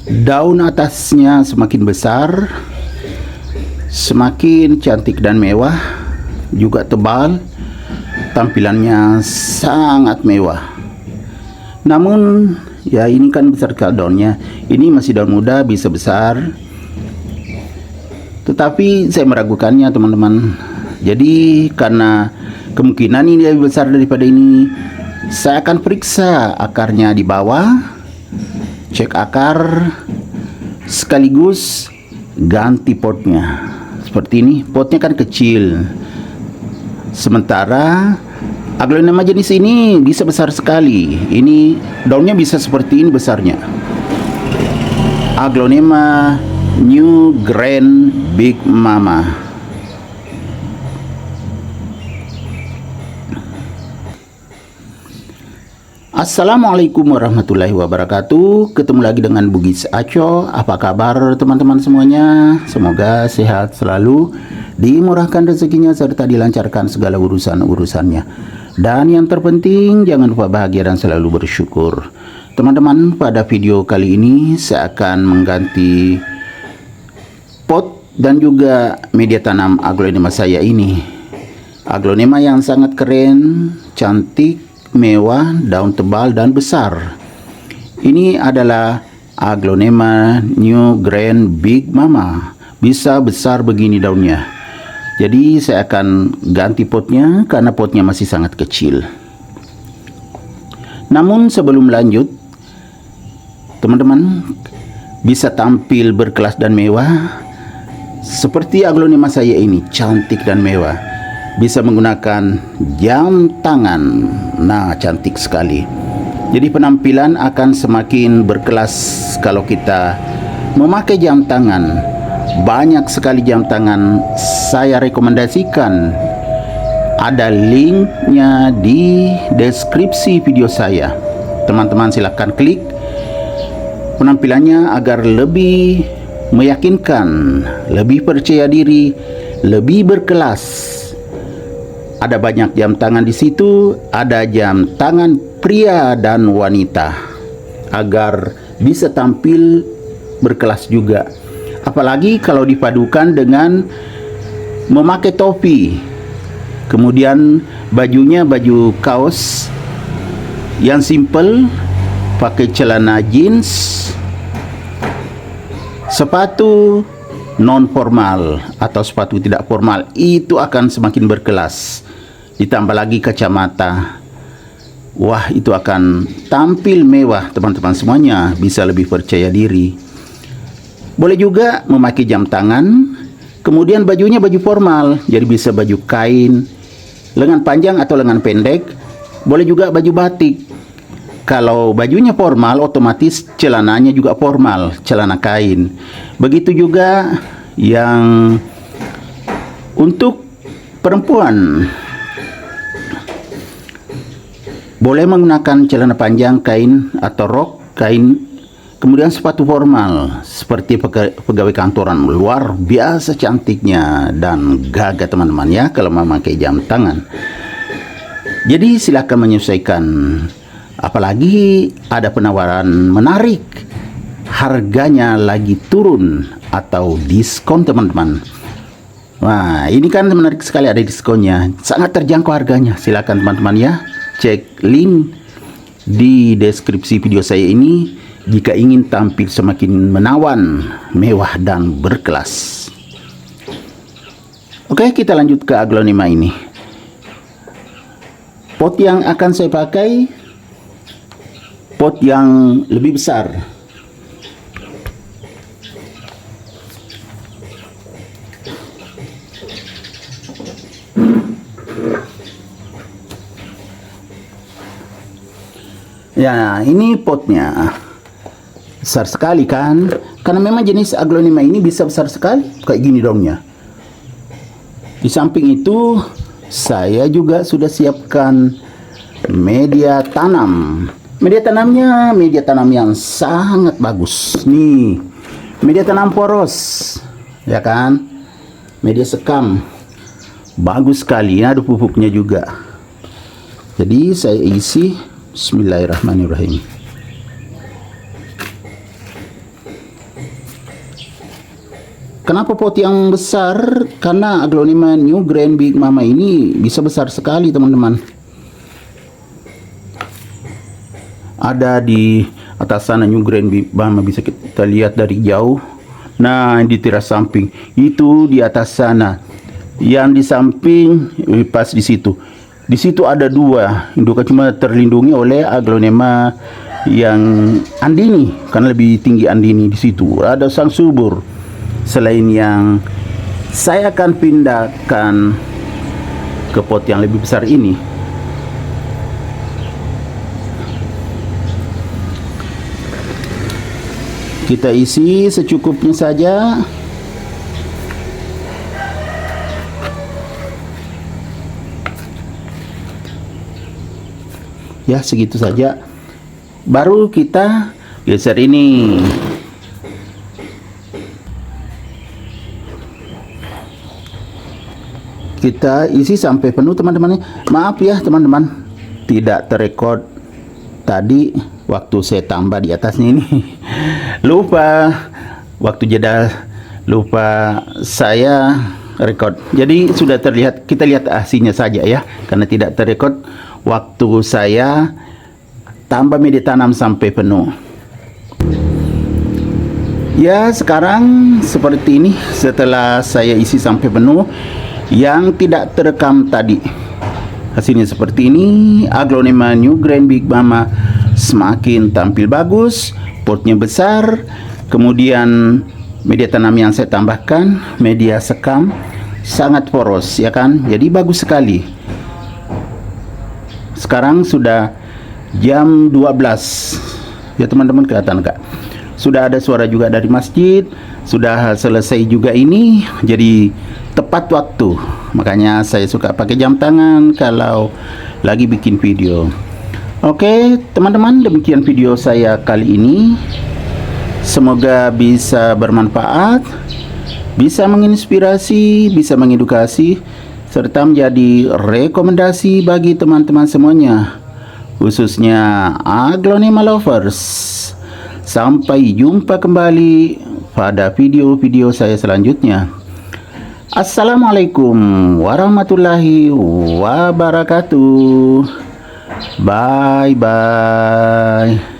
Daun atasnya semakin besar, semakin cantik dan mewah, juga tebal, tampilannya sangat mewah. Namun ya ini kan besar sekali daunnya. Ini masih daun muda, bisa besar, tetapi saya meragukannya teman-teman. Jadi karena kemungkinan ini lebih besar daripada ini, saya akan periksa akarnya di bawah, cek akar, sekaligus ganti potnya. Seperti ini, potnya kan kecil. Sementara aglonema jenis ini bisa besar sekali. Ini daunnya bisa seperti ini besarnya. Aglonema New Grand Big Mama. Assalamualaikum warahmatullahi wabarakatuh. Ketemu lagi dengan Bugis Aco. Apa kabar teman-teman semuanya? Semoga sehat selalu, dimurahkan rezekinya, serta dilancarkan segala urusan-urusannya. Dan yang terpenting, jangan lupa bahagia dan selalu bersyukur. Teman-teman, pada video kali ini saya akan mengganti pot dan juga media tanam aglonema saya ini. Aglonema yang sangat keren, cantik, mewah, daun tebal dan besar. Ini adalah aglonema New Grand Big Mama. Bisa besar begini daunnya. Jadi saya akan ganti potnya karena potnya masih sangat kecil. Namun sebelum lanjut, teman-teman bisa tampil berkelas dan mewah seperti aglonema saya ini, cantik dan mewah. Bisa menggunakan jam tangan. Nah, cantik sekali. Jadi penampilan akan semakin berkelas kalau kita memakai jam tangan. Banyak sekali jam tangan saya rekomendasikan. Ada linknya di deskripsi video saya. Teman-teman silahkan klik penampilannya agar lebih meyakinkan, lebih percaya diri, lebih berkelas. Ada banyak jam tangan di situ, ada jam tangan pria dan wanita, agar bisa tampil berkelas juga. Apalagi kalau dipadukan dengan memakai topi. Kemudian bajunya baju kaos yang simple, pakai celana jeans, sepatu non formal atau sepatu tidak formal, itu akan semakin berkelas. Ditambah lagi kacamata, wah itu akan tampil mewah teman-teman semuanya, bisa lebih percaya diri. Boleh juga memakai jam tangan, kemudian bajunya baju formal, jadi bisa baju kain, lengan panjang atau lengan pendek. Boleh juga baju batik. Kalau bajunya formal, otomatis celananya juga formal, celana kain. Begitu juga yang untuk perempuan, boleh menggunakan celana panjang kain atau rok kain, kemudian sepatu formal seperti pegawai kantoran. Luar biasa cantiknya dan gagah teman-teman ya kalau memakai jam tangan. Jadi silakan menyesuaikan. Apalagi ada penawaran menarik, harganya lagi turun atau diskon teman-teman. Wah, ini kan menarik sekali, ada diskonnya, sangat terjangkau harganya. Silakan teman-teman ya, cek link di deskripsi video saya ini jika ingin tampil semakin menawan, mewah dan berkelas. Oke, kita lanjut ke aglonema ini. Pot yang akan saya pakai, pot yang lebih besar. Ya, ini potnya besar sekali kan, karena memang jenis aglonema ini bisa besar sekali kayak gini daunnya. Di samping itu saya juga sudah siapkan media tanam. Media tanamnya media tanam yang sangat bagus nih, media tanam poros ya kan, media sekam bagus sekali, ada pupuknya juga. Jadi saya isi. Bismillahirrahmanirrahim. Kenapa pot yang besar? Karena aglonema New Grand Big Mama ini bisa besar sekali teman-teman. Ada di atas sana New Grand Big Mama, bisa kita lihat dari jauh. Nah, di teras samping itu di atas sana. Yang di samping pas di situ. Di situ ada dua indukan, cuma terlindungi oleh aglonema yang andini karena lebih tinggi andini. Di situ ada sang subur. Selain yang saya akan pindahkan ke pot yang lebih besar ini. Kita isi secukupnya saja. Ya, segitu saja. Baru kita geser ini. Kita isi sampai penuh teman-teman. Maaf ya teman-teman, tidak terrekod tadi waktu saya tambah di atasnya ini. Lupa waktu jeda, lupa saya rekod. Jadi sudah terlihat, kita lihat hasilnya saja ya, karena tidak terrekod waktu saya tambah media tanam sampai penuh. Ya, sekarang seperti ini setelah saya isi sampai penuh yang tidak terekam tadi. Hasilnya seperti ini. Aglonema New Grand Big Mama semakin tampil bagus, potnya besar. Kemudian media tanam yang saya tambahkan, media sekam, sangat poros ya kan, jadi bagus sekali. Sekarang sudah jam 12 ya teman-teman, kelihatan enggak? Sudah ada suara juga dari masjid, sudah selesai juga ini, jadi tepat waktu. Makanya saya suka pakai jam tangan kalau lagi bikin video. Oke teman-teman, demikian video saya kali ini. Semoga bisa bermanfaat, bisa menginspirasi, bisa mengedukasi, serta menjadi rekomendasi bagi teman-teman semuanya, khususnya aglonema lovers. Sampai jumpa kembali pada video-video saya selanjutnya. Assalamualaikum warahmatullahi wabarakatuh. Bye bye.